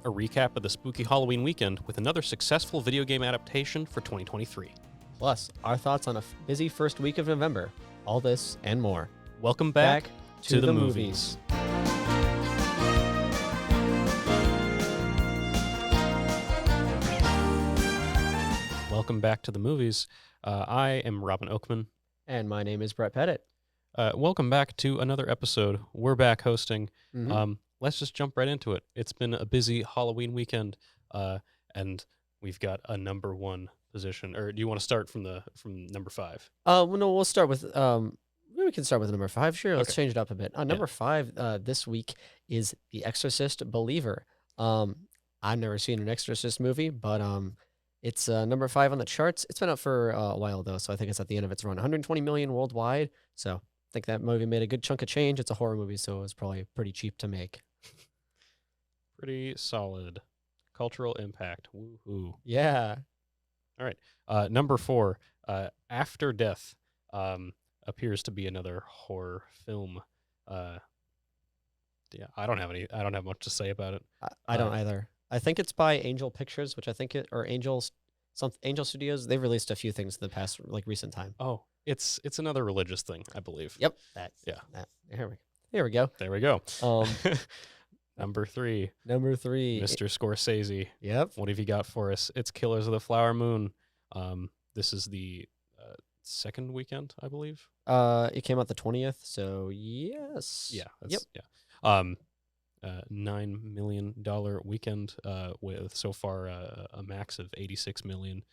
a recap of the spooky Halloween weekend with another successful video game adaptation for 2023. Plus, our thoughts on a busy first week of November. All this and more. Welcome back to the movies. Welcome back to the movies. I am Robin Oakman. And my name is Brett Pettit. Welcome back to another episode. We're back hosting. Mhm. Let's just jump right into it. It's been a busy Halloween weekend, and we've got a number one position. Or do you want to start from number 5? Well, no, we'll start with we can start with number 5. Sure, let's Okay. change it up a bit. Number 5 this week is The Exorcist Believer. I've never seen an Exorcist movie, but it's number 5 on the charts. It's been out for a while though, so I think it's at the end of its run. 120 million worldwide. So I think that movie made a good chunk of change. It's a horror movie, so it was probably pretty cheap to make. Pretty solid cultural impact. Woohoo! Yeah. Number 4, After Death, appears to be another horror film. Yeah, I don't have much to say about it. I don't either. I think it's by Angel Pictures, which I think Angel Studios. They've released a few things in the past, like recent time. Oh, it's another religious thing, I believe. Yep. That. Here we go. There we go. Um, Number 3, number 3. Mr. Scorsese. Yep. What have you got for us? It's Killers of the Flower Moon. This is the second weekend, I believe. It came out the 20th, so yes. Yeah. Yep. Yeah. $9 million weekend, with so far a max of 86 million.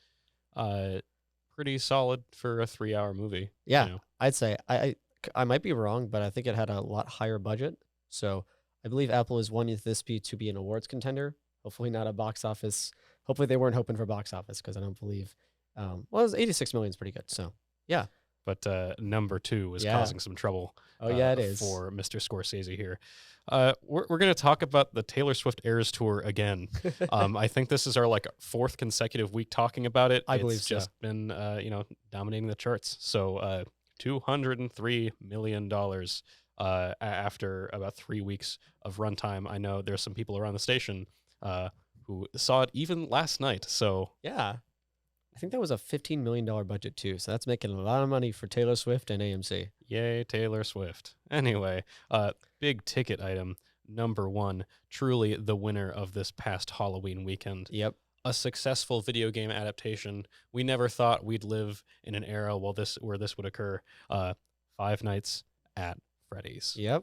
Pretty solid for a 3-hour movie. Yeah. You know? I'd say I might be wrong, but I think it had a lot higher budget. So I believe Apple is wanting this to be an awards contender. Hopefully not a box office. Hopefully they weren't hoping for box office because I don't believe. Well, it was 86 million is pretty good. So yeah. But number 2 is Yeah. causing some trouble. Oh yeah, it is. For Mr. Scorsese here. We're going to talk about the Taylor Swift Eras Tour again. I think this is our 4th consecutive week talking about it. I believe it's so. just been dominating the charts. So $203 million after about 3 weeks of runtime. I know there's some people around the station who saw it even last night. So Yeah. I think that was a $15 million budget too. So that's making a lot of money for Taylor Swift and AMC. yay, Taylor Swift. Anyway, big ticket item number 1, truly the winner of this past Halloween weekend. Yep. A successful video game adaptation. We never thought we'd live in an era where this would occur. Five Nights at Freddy's. Yep.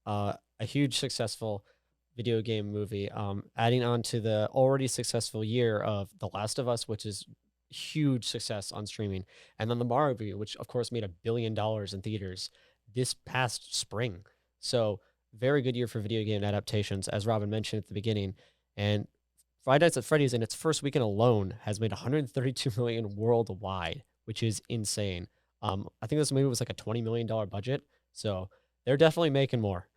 A huge successful video game movie. Adding on to the already successful year of The Last of Us, which is huge success on streaming, and then the Mario movie, which of course made $1 billion in theaters this past spring. So very good year for video game adaptations, as Robin mentioned at the beginning. And Five Nights at Freddy's in its first weekend alone has made 132 million worldwide, which is insane. I think this movie was like a $20 million budget, so they're definitely making more.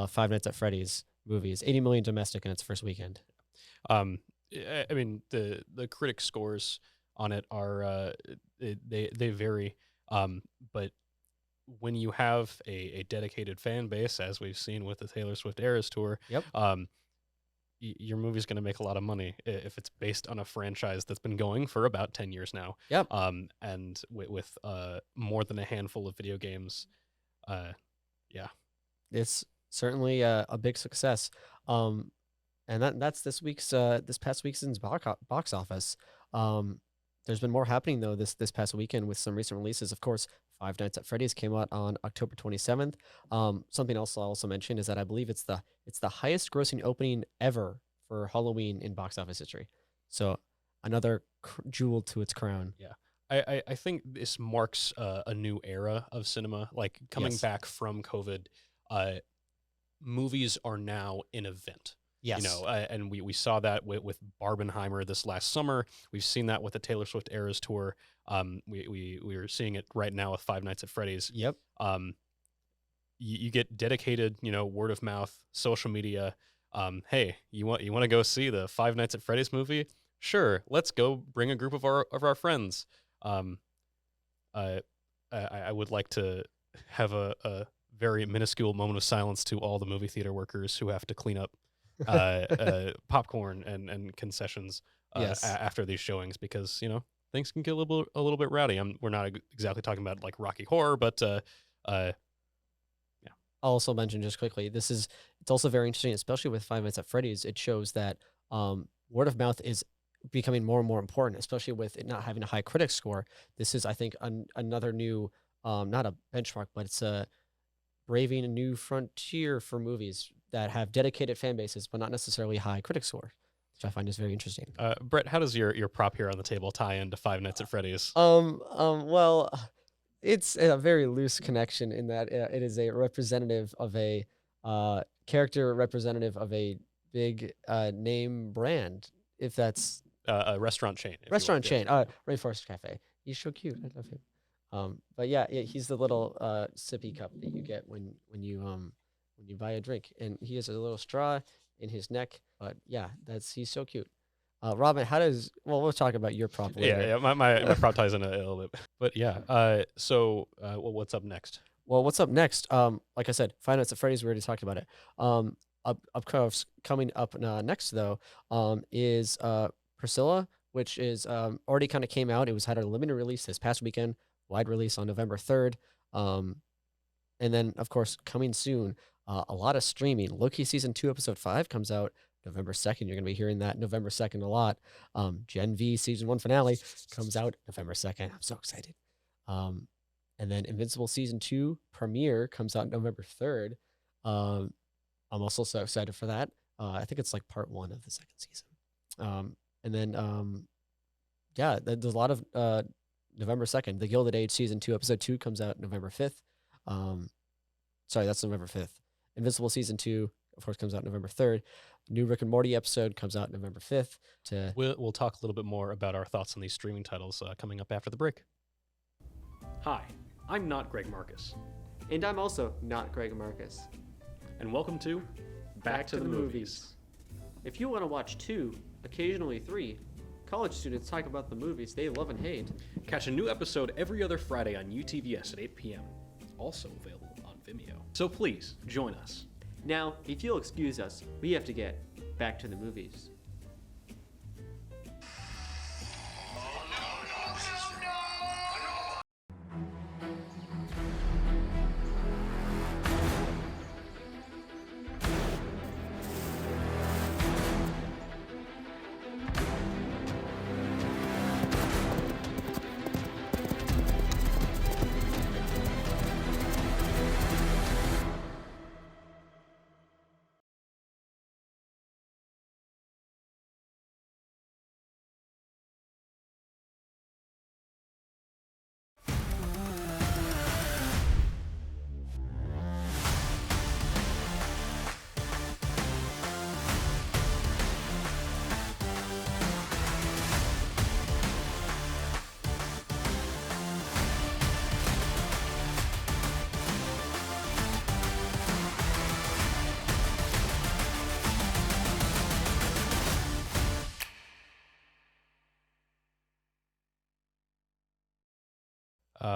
Five Nights at Freddy's movies, 80 million domestic in its first weekend. I mean, the critic scores on it are they vary, but when you have a dedicated fan base, as we've seen with the Taylor Swift Eras Tour, Yep. Your movie's going to make a lot of money if it's based on a franchise that's been going for about 10 years now. Yep. And with more than a handful of video games, It's certainly a big success. And that's this past weekend's box office. There's been more happening though this past weekend with some recent releases. Of course, Five Nights at Freddy's came out on October 27th. Something else I'll also mention is that I believe it's the highest grossing opening ever for Halloween in box office history. So another jewel to its crown. I think this marks a new era of cinema, like coming Yes. back from COVID. Movies are now an event. Yes. And we saw that with Barbenheimer this last summer. We've seen that with the Taylor Swift Eras Tour. We are seeing it right now with Five Nights at Freddy's. Yep. You get dedicated, word of mouth, social media. Hey, you want to go see the Five Nights at Freddy's movie? Sure, let's go bring a group of our friends. I would like to have a very minuscule moment of silence to all the movie theater workers who have to clean up popcorn and concessions Yes. after these showings because things can get a little bit rowdy. We're not exactly talking about like Rocky Horror, but uh, yeah, I'll also mention just quickly, it's also very interesting, especially with Five Nights at Freddy's. It shows that word of mouth is becoming more and more important, especially with it not having a high critic score. This is, I think, another new, not a benchmark, but it's a braving a new frontier for movies that have dedicated fan bases, but not necessarily high critic score, which I find is very interesting. Brett, how does your prop here on the table tie into Five Nights at Freddy's? Well, it's a very loose connection in that it is a representative of a character representative of a big name brand. If that's A restaurant chain, if you will. restaurant Yes. chain, Rainforest Cafe. He's so cute. I love him. But yeah, he's the little sippy cup that you get when you buy a drink, and he has a little straw in his neck. But yeah, he's so cute. Robin, we'll talk about your prop Yeah, later. yeah. My prop ties in a little bit, but yeah. Well, what's up next? Well, what's up next? Like I said, Five Nights at Freddy's. We already talked about it. Coming up next though, is Priscilla, which is already kind of came out. It was had a limited release this past weekend, wide release on November 3rd. And then of course coming soon, a lot of streaming. Loki season 2 episode 5 comes out November 2nd. You're gonna be hearing that November 2nd a lot. Gen V season 1 finale comes out November 2nd. I'm so excited. And then Invincible season 2 premiere comes out November 3rd. I'm also so excited for that. I think it's like part 1 of the second season. And then yeah, there's a lot of November 2nd. The Gilded Age season 2 episode 2 comes out November 5th. Sorry, that's November 5th. Invincible season 2 of course comes out November 3rd. New Rick and Morty episode comes out November 5th. We'll talk a little bit more about our thoughts on these streaming titles coming up after the break. Hi, I'm not Greg Marcus, And I'm also not Greg Marcus. and welcome to Back to the Movies. If you want to watch 2, occasionally 3, college students talk about the movies they love and hate. Catch a new episode every other Friday on UTVS at 8 p.m. Also available on Vimeo. So please join us. Now, if you'll excuse us, we have to get back to the movies.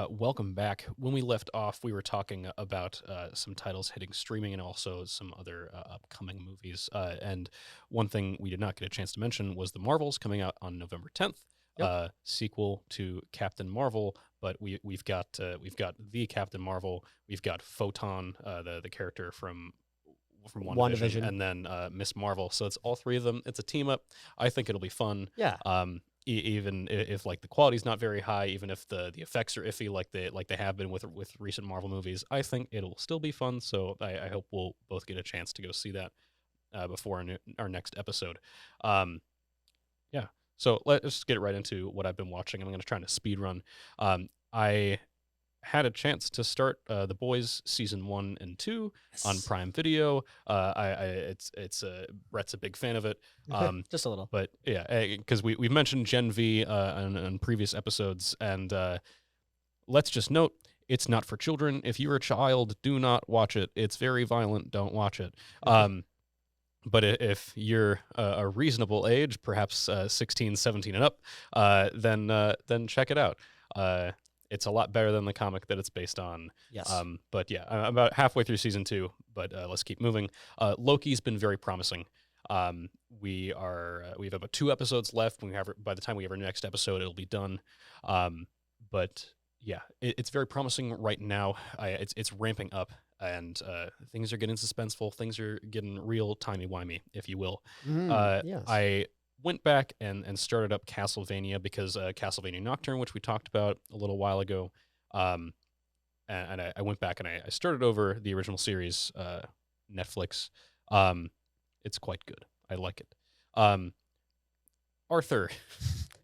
Welcome back. When we left off, we were talking about some titles hitting streaming and also some other upcoming movies. And one thing we did not get a chance to mention was The Marvels coming out on November 10th, sequel to Captain Marvel. But we've got the Captain Marvel. We've got Photon, the character from WandaVision, and then Miss Marvel. So it's all three of them. It's a team up. I think it'll be fun. Yeah. Even if like the quality's not very high, even if the effects are iffy, like they have been with recent Marvel movies, I think it'll still be fun. So I hope we'll both get a chance to go see that before our next episode. Yeah. So let's get right into what I've been watching. I'm going to try to speed run. I had a chance to start The Boys season 1 and 2 on Prime Video. Brett's a big fan of it. Just a little. But yeah, because we've mentioned Gen V on previous episodes, and let's just note, it's not for children. If you're a child, do not watch it. It's very violent. Don't watch it. But if you're a reasonable age, perhaps 16, 17 and up, then check it out. It's a lot better than the comic that it's based on. Yes. But yeah, I'm about halfway through season 2, but let's keep moving. Loki's been very promising. We have about 2 episodes left. By the time we have our next episode, it'll be done. Um, but yeah, it's very promising right now. It's ramping up, and things are getting suspenseful. Things are getting real timey wimey, if you will. Yes. I went back and started up Castlevania because Castlevania Nocturne, which we talked about a little while ago, um, and I went back and I started over the original series, Netflix. Um, it's quite good. I like it. Um, Arthur,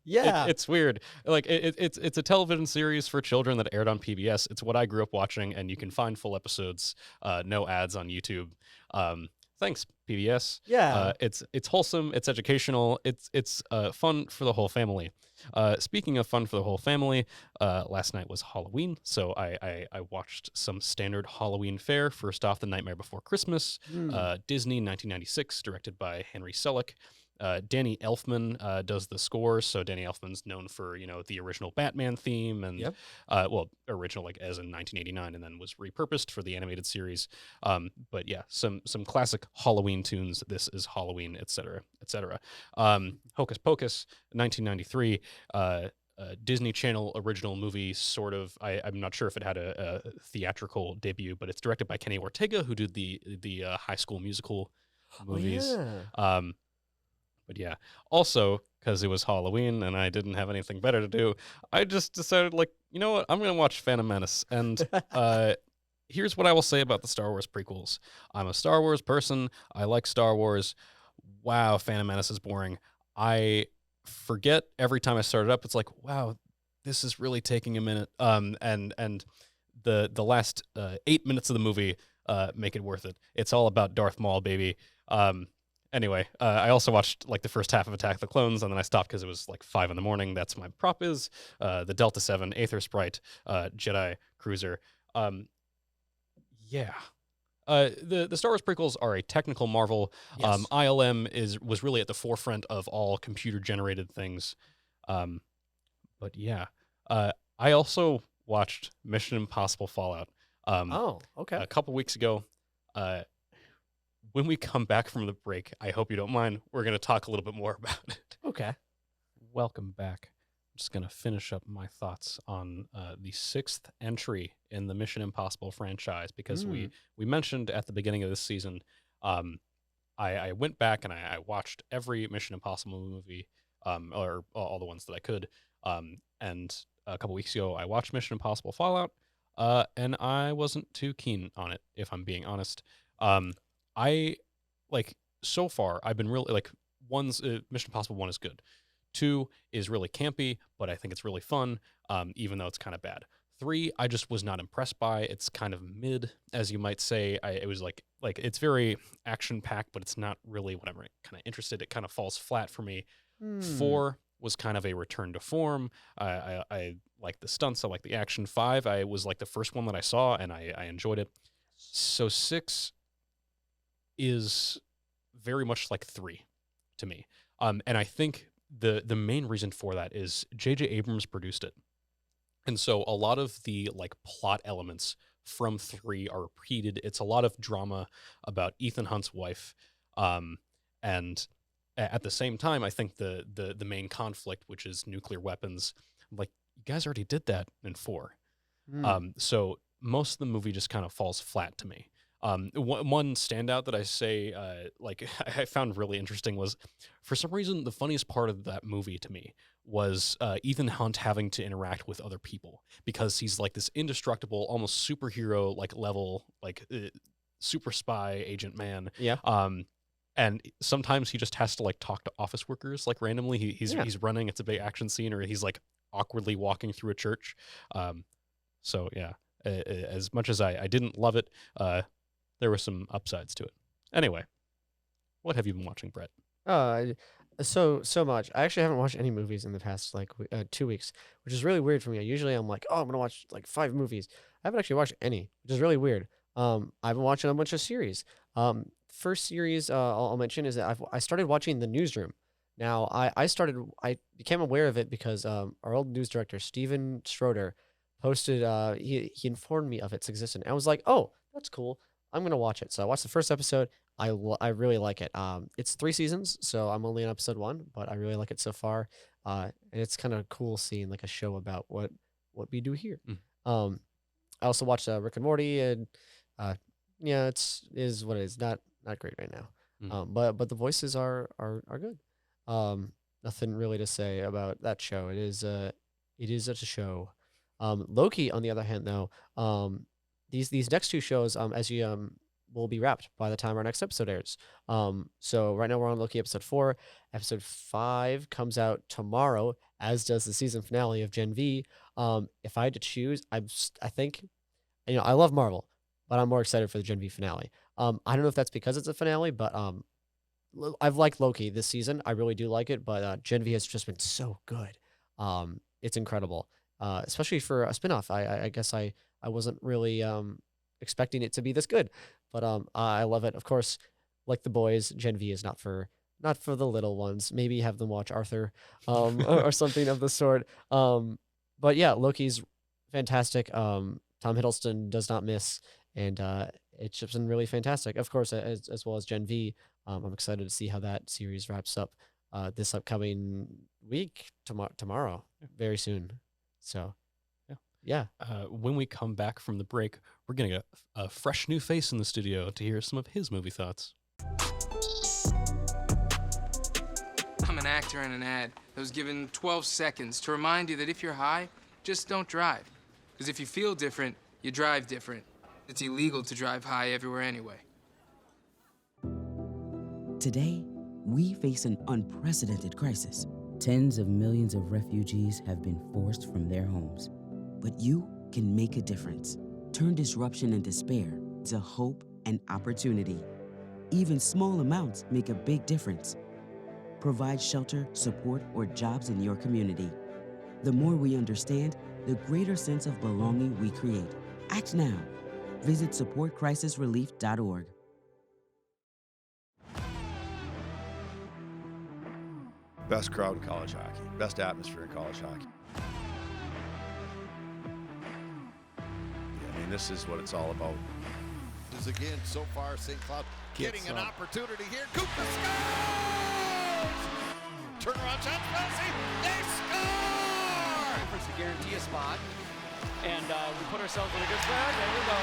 Yeah. it's weird. Like it's a television series for children that aired on PBS. It's what I grew up watching, and you can find full episodes, no ads on YouTube. Thanks PBS. Yeah. It's wholesome. It's educational. It's fun for the whole family. Speaking of fun for the whole family, last night was Halloween, so I watched some standard Halloween fare. First off, The Nightmare Before Christmas, Mm. Disney 1996, directed by Henry Selick. Danny Elfman does the scores, so Danny Elfman's known for the original Batman theme and Yep. original like as in 1989, and then was repurposed for the animated series. But yeah, some classic Halloween tunes. This is Halloween, etc., etc. Hocus Pocus, 1993. Disney Channel original movie, sort of. I'm not sure if it had a theatrical debut, but it's directed by Kenny Ortega, who did the High School Musical Oh movies. yeah. But yeah, also because it was Halloween and I didn't have anything better to do, I just decided, like, you know what, I'm gonna watch Phantom Menace. And here's what I will say about the Star Wars prequels. I'm a Star Wars person. I like Star Wars. Wow, Phantom Menace is boring. I forget every time I start it up. It's like, wow, this is really taking a minute. And the last 8 minutes of the movie make it worth it. It's all about Darth Maul, baby. Anyway, I also watched like the first half of Attack of the Clones, and then I stopped because it was like 5 in the morning. That's my prop is the Delta 7 Aether Sprite Jedi Cruiser. Yeah. The Star Wars prequels are a technical marvel. Yes. ILM was really at the forefront of all computer generated things. Um, but yeah, I also watched Mission Impossible Fallout Oh, okay. a couple weeks ago. Uh, when we come back from the break, I hope you don't mind, we're going to talk a little bit more about it. Okay. Welcome back. I'm just going to finish up my thoughts on the 6th entry in the Mission Impossible franchise because we mentioned at the beginning of this season, I went back and I watched every Mission Impossible movie, or all the ones that I could. And a couple weeks ago, I watched Mission Impossible Fallout, and I wasn't too keen on it, if I'm being honest. I like so far I've been really like Mission Impossible 1 is good. 2 is really campy, but I think it's really fun, even though it's kind of bad. 3 I just was not impressed by. It's kind of mid, as you might say. It was like it's very action packed, but it's not really what I'm kind of interested. It kind of falls flat for me. Hmm. 4 was kind of a return to form. I like the stunts. I like the action. 5 I was like the first one that I saw, and I enjoyed it. So 6 is very much like 3 to me. And I think the main reason for that is J.J. Abrams produced it. And so a lot of the like plot elements from 3 are repeated. It's a lot of drama about Ethan Hunt's wife. And at the same time, I think the main conflict, which is nuclear weapons, like, you guys already did that in 4. Hmm. So most of the movie just kind of falls flat to me. One standout that I say, like I found really interesting was, for some reason, the funniest part of that movie to me was Ethan Hunt having to interact with other people because he's like this indestructible, almost superhero like level, like super spy agent man. Yeah. And sometimes he just has to like talk to office workers like randomly. Yeah. He's running. It's a big action scene, or he's like awkwardly walking through a church. So yeah, as much as I didn't love it, there were some upsides to it. Anyway, what have you been watching, Brett? Uh, so much. I actually haven't watched any movies in the past 2 weeks, which is really weird for me. Usually I'm like, oh, I'm gonna watch like 5 movies. I haven't actually watched any, which is really weird. I've been watching a bunch of series. First series I'll mention is that I started watching The Newsroom. Now I became aware of it because our old news director Steven Schroeder posted he informed me of its existence. I was like, oh, that's cool. I'm gonna watch it. So I watched the first episode. I really like it. It's 3 seasons, so I'm only on episode 1, but I really like it so far. And it's kinda cool seeing, like, a show about what we do here. Mm, Um, I also watched, Rick and Morty, and, uh, yeah, is what it is. Not great right now. mm. But the voices are good. Nothing really to say about that show. It is such a show. Loki, on the other hand, though, these next 2 shows, as you, will be wrapped by the time our next episode airs. So right now we're on Loki episode 4. Episode 5 comes out tomorrow, as does the season finale of Gen V. If I had to choose, I think, I love Marvel, but I'm more excited for the Gen V finale. I don't know if that's because it's a finale, but I've liked Loki this season. I really do like it, but Gen V has just been so good. It's incredible, especially for a spinoff. I guess I wasn't really expecting it to be this good, but I love it. Of course, like the boys, Gen V is not for the little ones. Maybe have them watch Arthur, or something of the sort. But yeah, Loki's fantastic. Tom Hiddleston does not miss, and it's just been really fantastic. Of course, as well as Gen V. I'm excited to see how that series wraps up this upcoming week, tomorrow, very soon. So, Yeah. yeah. When we come back from the break, we're getting a fresh new face in the studio to hear some of his movie thoughts. I'm an actor in an ad that was given 12 seconds to remind you that if you're high, just don't drive. Because if you feel different, you drive different. It's illegal to drive high everywhere anyway. Today, we face an unprecedented crisis. Tens of millions of refugees have been forced from their homes. But you can make a difference. Turn disruption and despair to hope and opportunity. Even small amounts make a big difference. Provide shelter, support, or jobs in your community. The more we understand, the greater sense of belonging we create. Act now. Visit supportcrisisrelief.org. Best crowd in college hockey, best atmosphere in college hockey. I mean, this is what it's all about. Is again so far St. Cloud getting an opportunity here. Cooper scores! Turnaround shot, Chelsea. They score! To guarantee a spot, and we put ourselves in a good spot. There we go.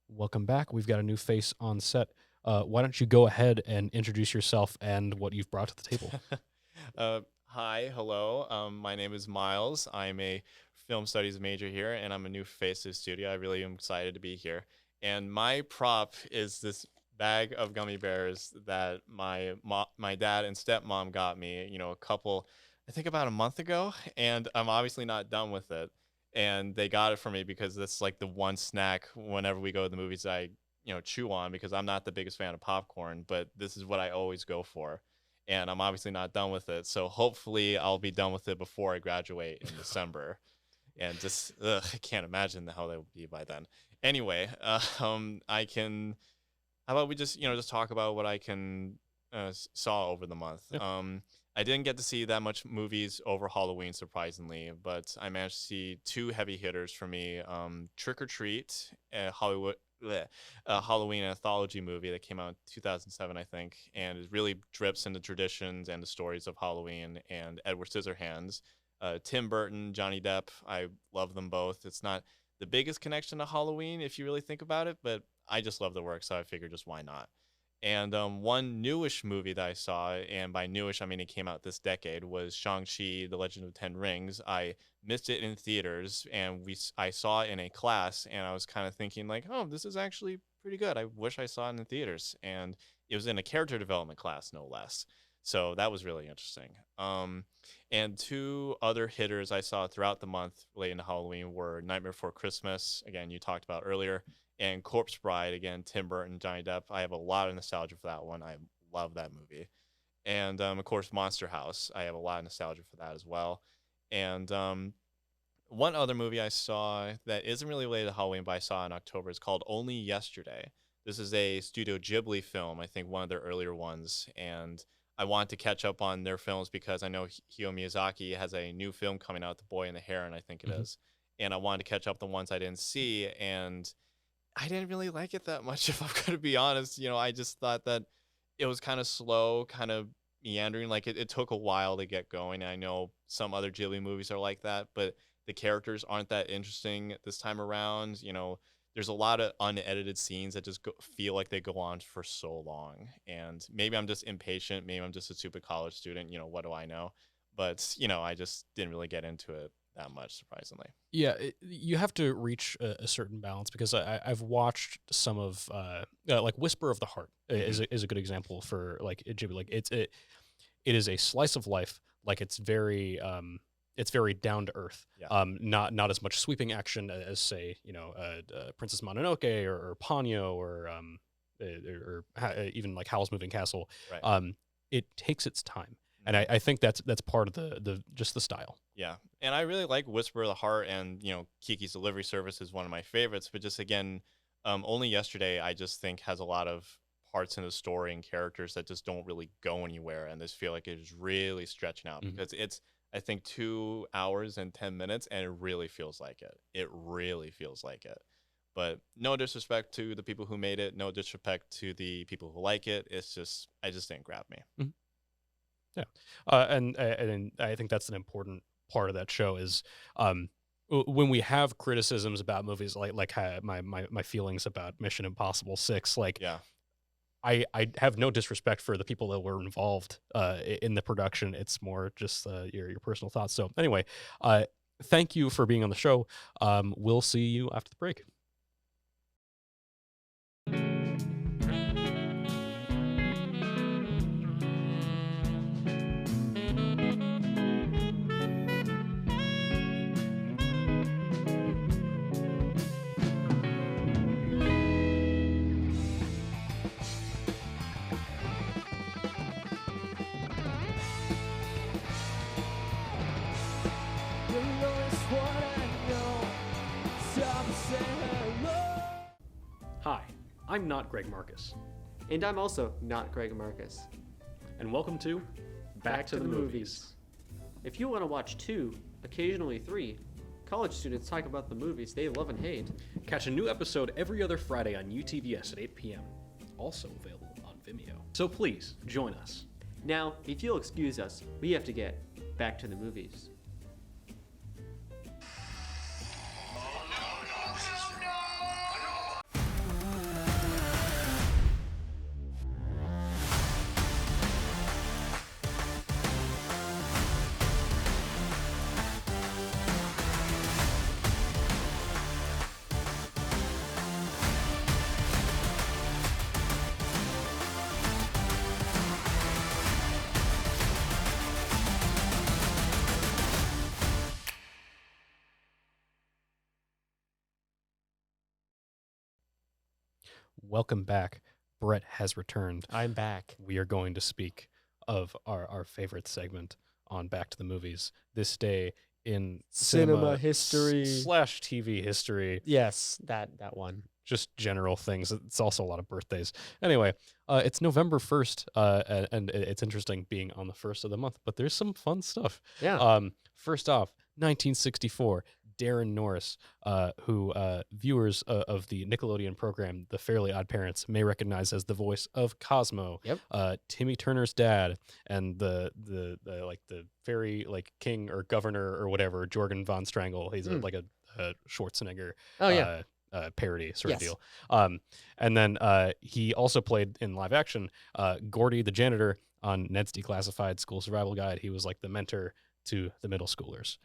Welcome back. We've got a new face on set. Why don't you go ahead and introduce yourself and what you've brought to the table? Hi, hello. My name is Miles. I'm a film studies major here, and I'm a new face to the studio. I really am excited to be here. And my prop is this bag of gummy bears that my dad and stepmom got me, I think about a month ago, and I'm obviously not done with it. And they got it for me because that's like the one snack whenever we go to the movies I, chew on, because I'm not the biggest fan of popcorn, but this is what I always go for. And I'm obviously not done with it. So hopefully I'll be done with it before I graduate in December. And just, I can't imagine how that would be by then. Anyway, I can, how about we just talk about what I can saw over the month. Yeah. I didn't get to see that much movies over Halloween, surprisingly, but I managed to see 2 heavy hitters for me. Trick or Treat, Halloween anthology movie that came out in 2007, I think, and it really drips into traditions and the stories of Halloween, and Edward Scissorhands. Tim Burton, Johnny Depp, I love them both. It's not the biggest connection to Halloween if you really think about it, but I just love the work, so I figured just why not. And one newish movie that I saw, and by newish I mean it came out this decade, was Shang-Chi: The Legend of the Ten Rings. I missed it in theaters, and I saw it in a class, and I was kind of thinking like, oh, this is actually pretty good. I wish I saw it in the theaters. And it was in a character development class, no less. So that was really interesting. And 2 other hitters I saw throughout the month relating to Halloween were Nightmare Before Christmas, again, you talked about earlier, and Corpse Bride, again, Tim Burton, Johnny Depp. I have a lot of nostalgia for that one. I love that movie. And, of course, Monster House. I have a lot of nostalgia for that as well. And One other movie I saw that isn't really related to Halloween, but I saw in October is called Only Yesterday. This is a Studio Ghibli film, I think one of their earlier ones, and I want to catch up on their films because I know Hayao Miyazaki has a new film coming out, The Boy and the Heron, I think it is, and I wanted to catch up the ones I didn't see, and I didn't really like it that much, if I'm going to be honest. You know, I just thought that it was kind of slow, kind of meandering. Like it took a while to get going. I know some other Ghibli movies are like that, but the characters aren't that interesting this time around. You know, there's a lot of unedited scenes that just feel like they go on for so long. And maybe I'm just impatient. Maybe I'm just a stupid college student. You know, what do I know? But, you know, I just didn't really get into it that much, surprisingly. Yeah, you have to reach a certain balance because I've watched some of like Whisper of the Heart is a good example for like Ghibli. Like it is a slice of life. Like it's very down to earth. Yeah. Not as much sweeping action as say Princess Mononoke or Ponyo or even like Howl's Moving Castle. Right. It takes its time. And I think that's part of the just the style. Yeah, and I really like Whisper of the Heart, and you know, Kiki's Delivery Service is one of my favorites. But just again, Only Yesterday, I just think has a lot of parts in the story and characters that just don't really go anywhere, and this feel like it is really stretching out because it's I think 2 hours and 10 minutes, and it really feels like it. It really feels like it. But no disrespect to the people who made it, no disrespect to the people who like it. It's just I just didn't grab me. Yeah, and I think that's an important part of that show is when we have criticisms about movies like my feelings about Mission Impossible 6. Like, Yeah. I have no disrespect for the people that were involved in the production. It's more just your personal thoughts. So anyway, thank you for being on the show. We'll see you after the break. Hi, I'm not Greg Marcus. And I'm also not Greg Marcus. And welcome to Back to the Movies. If you want to watch 2, occasionally 3, college students talk about the movies they love and hate. Catch a new episode every other Friday on UTVS at 8 p.m. Also available on Vimeo. So please, join us. Now, if you'll excuse us, we have to get back to the movies. Welcome back. Brett has returned. I'm back. We are going to speak of our favorite segment on Back to the Movies. This day in Cinema history. slash TV history. Yes, that one. Just general things. It's also a lot of birthdays. Anyway, it's November 1st, and it's interesting being on the 1st of the month, but there's some fun stuff. Yeah. First off, 1964, Darren Norris, who viewers of the Nickelodeon program The Fairly Odd Parents may recognize as the voice of Cosmo. Yep. Timmy Turner's dad, and the like the fairy like king or governor or whatever, Jorgen von Strangle. He's like a Schwarzenegger. Oh yeah. Parody sort of Yes. deal. And then he also played in live action Gordy the janitor on Ned's Declassified School Survival Guide. He was like the mentor to the middle schoolers.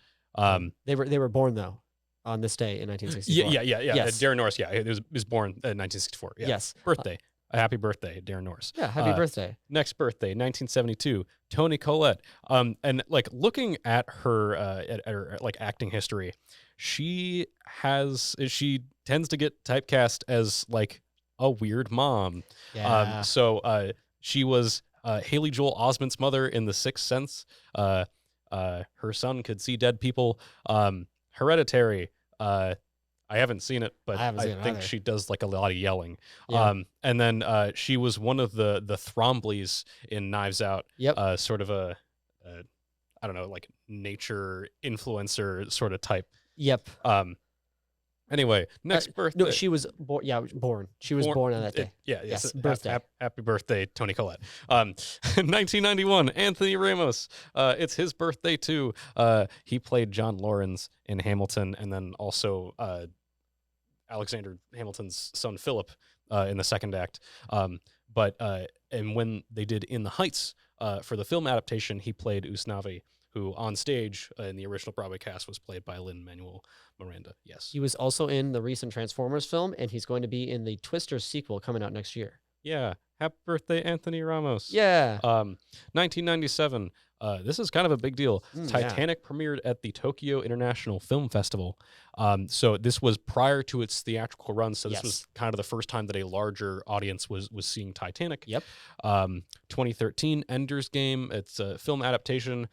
They were born though on this day in 1964. Yeah. Yes. Darren Norris, he was born in 1964. Yeah. Yes. Birthday. A happy birthday, Darren Norris. Yeah, happy birthday. Next birthday, 1972, Toni Collette. And like looking at her like acting history, she tends to get typecast as like a weird mom. Yeah. So she was Haley Joel Osment's mother in The Sixth Sense. Her son could see dead people. Hereditary. I haven't seen it, but I haven't seen it think either. she does like a lot of yelling. Yeah. And then she was one of the Thrombleys in Knives Out. Yep. Sort of a I don't know, like nature influencer sort of type. Yep. Anyway, next birthday. No, she was born. Yeah, born. She was born on that day. Yes, birthday. Happy birthday, Tony Collette. 1991, Anthony Ramos. It's his birthday too. He played John Laurens in Hamilton, and then also Alexander Hamilton's son Philip in the second act. And when they did In the Heights for the film adaptation, he played Usnavi, who on stage in the original Broadway cast was played by Lin-Manuel Miranda. Yes. He was also in the recent Transformers film, and he's going to be in the Twister sequel coming out next year. Yeah. Happy birthday, Anthony Ramos. Yeah. 1997. This is kind of a big deal. Yeah. Titanic premiered at the Tokyo International Film Festival. So this was prior to its theatrical run. So this was kind of the first time that a larger audience was seeing Titanic. Yep. 2013, Ender's Game. It's a film adaptation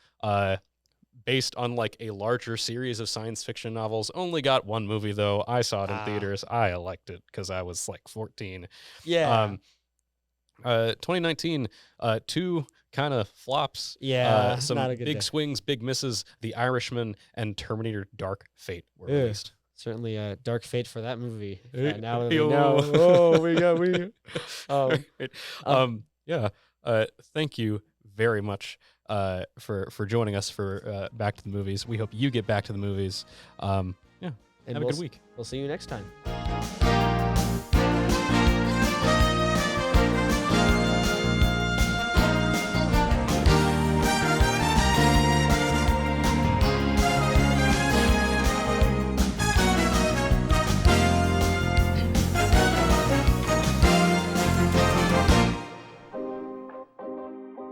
based on like a larger series of science fiction novels. Only got one movie though. I saw it in theaters. I liked it because I was like 14. Yeah. 2019, two kind of flops. Yeah, some not a good big day. swings, big misses. The Irishman and Terminator Dark Fate were released. Certainly a dark fate for that movie. Hey, Now that we yo. know. Oh, we got. Thank you very much for joining us for Back to the Movies. We hope you get back to the movies. And have a good week. We'll see you next time.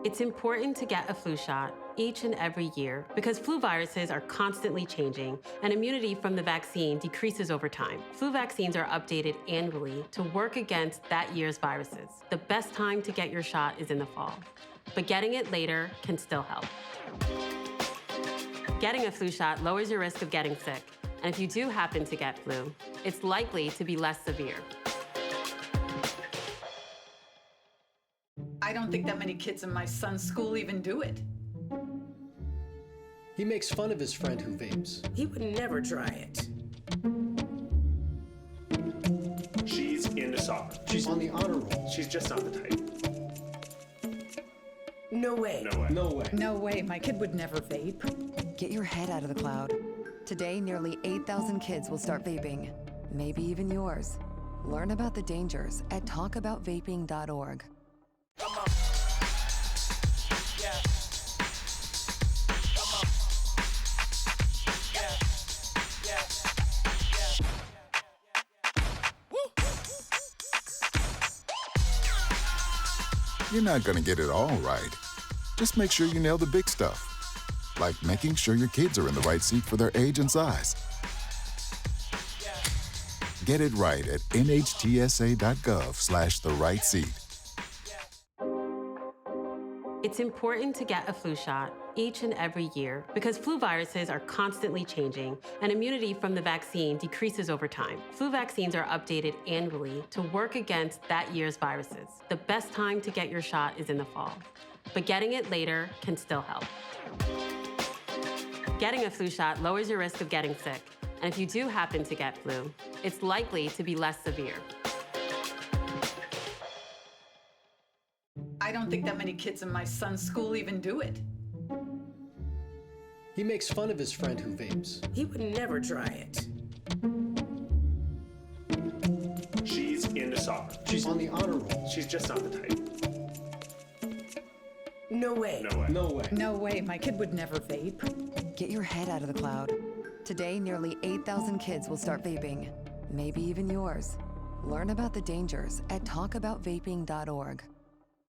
It's important to get a flu shot each and every year because flu viruses are constantly changing and immunity from the vaccine decreases over time. Flu vaccines are updated annually to work against that year's viruses. The best time to get your shot is in the fall, but getting it later can still help. Getting a flu shot lowers your risk of getting sick, and if you do happen to get flu, it's likely to be less severe. I don't think that many kids in my son's school even do it. He makes fun of his friend who vapes. He would never try it. She's into soccer. She's on the honor roll. She's just not the type. No way. No way. No way. No way, my kid would never vape. Get your head out of the cloud. Today, nearly 8,000 kids will start vaping. Maybe even yours. Learn about the dangers at talkaboutvaping.org. Come on. Yeah. Come on. Yeah. Yeah. Yeah. Woo. You're not gonna get it all right. Just make sure you nail the big stuff. Like making sure your kids are in the right seat for their age and size. Get it right at nhtsa.gov/the-right seat. It's important to get a flu shot each and every year because flu viruses are constantly changing and immunity from the vaccine decreases over time. Flu vaccines are updated annually to work against that year's viruses. The best time to get your shot is in the fall, but getting it later can still help. Getting a flu shot lowers your risk of getting sick, and if you do happen to get flu, it's likely to be less severe. I don't think that many kids in my son's school even do it. He makes fun of his friend who vapes. He would never try it. She's into soccer. She's on the honor roll. She's just not the type. No way. No way. No way. No way, my kid would never vape. Get your head out of the cloud. Today, nearly 8,000 kids will start vaping. Maybe even yours. Learn about the dangers at talkaboutvaping.org.